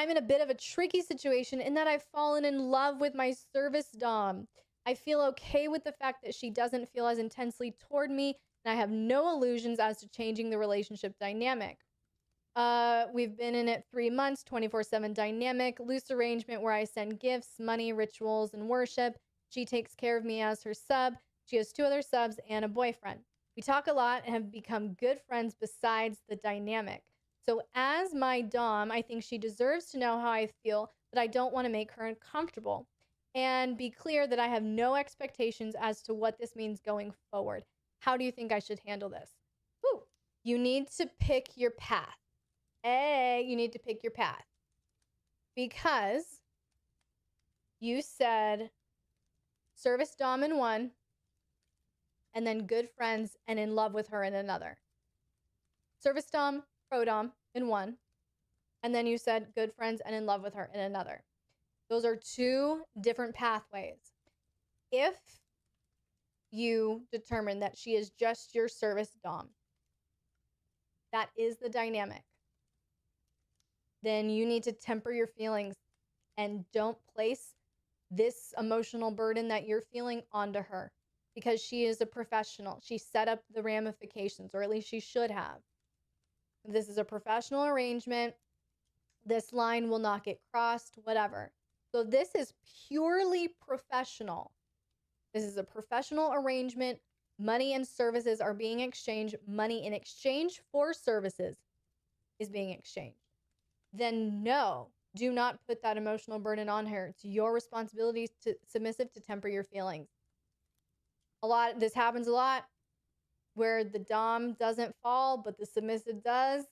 I'm in a bit of a tricky situation in that I've fallen in love with my service dom. I feel okay with the fact that she doesn't feel as intensely toward me, and I have no illusions as to changing the relationship dynamic. We've been in it 3 months, 24/7 dynamic, loose arrangement where I send gifts, money, rituals, and worship. She takes care of me as her sub. She has 2 other subs and a boyfriend. We talk a lot and have become good friends besides the dynamic. So as my dom, I think she deserves to know how I feel, but I don't want to make her uncomfortable. And be clear that I have no expectations as to what this means going forward. How do you think I should handle this? Woo. You need to pick your path. You need to pick your path. Because you said service dom in one, and then good friends and in love with her in another. Service dom, ProDomme in one, and then you said good friends and in love with her in another. Those are 2 different pathways. If you determine that she is just your service dom, that is the dynamic, then you need to temper your feelings and don't place this emotional burden that you're feeling onto her, because she is a professional. She set up the ramifications, or at least she should have. This is a professional arrangement. This line will not get crossed, whatever. So this is purely professional. This is a professional arrangement. Money and services are being exchanged. Money in exchange for services is being exchanged. Then no, do not put that emotional burden on her. It's your responsibility to submissive to temper your feelings. This happens a lot where the dom doesn't fall, but the submissive does.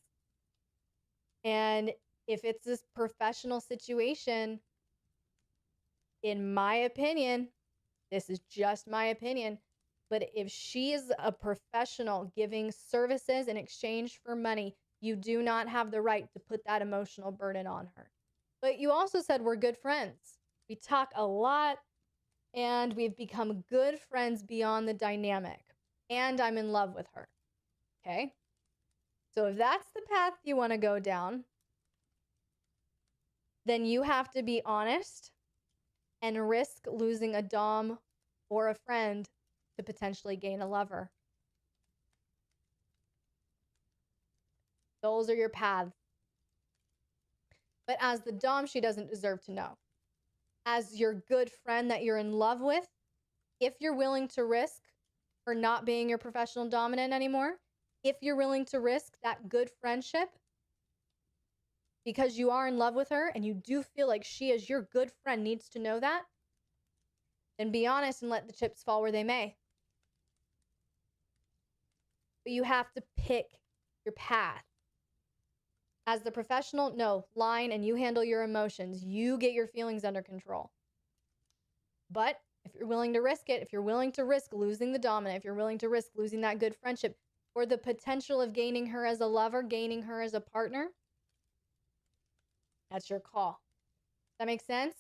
And if it's this professional situation, in my opinion, this is just my opinion, but if she is a professional giving services in exchange for money, you do not have the right to put that emotional burden on her. But you also said we're good friends. We talk a lot, and we've become good friends beyond the dynamic. And I'm in love with her. Okay? So if that's the path you want to go down, then you have to be honest and risk losing a dom or a friend to potentially gain a lover. Those are your paths. But as the dom, she doesn't deserve to know. As your good friend that you're in love with, if you're willing to risk her not being your professional dominant anymore, if you're willing to risk that good friendship because you are in love with her and you do feel like she, as your good friend, needs to know that, then be honest and let the chips fall where they may. But you have to pick your path. As the professional, no, line and you handle your emotions. You get your feelings under control. But if you're willing to risk it, if you're willing to risk losing the dominant, if you're willing to risk losing that good friendship for the potential of gaining her as a lover, gaining her as a partner, that's your call. That makes sense?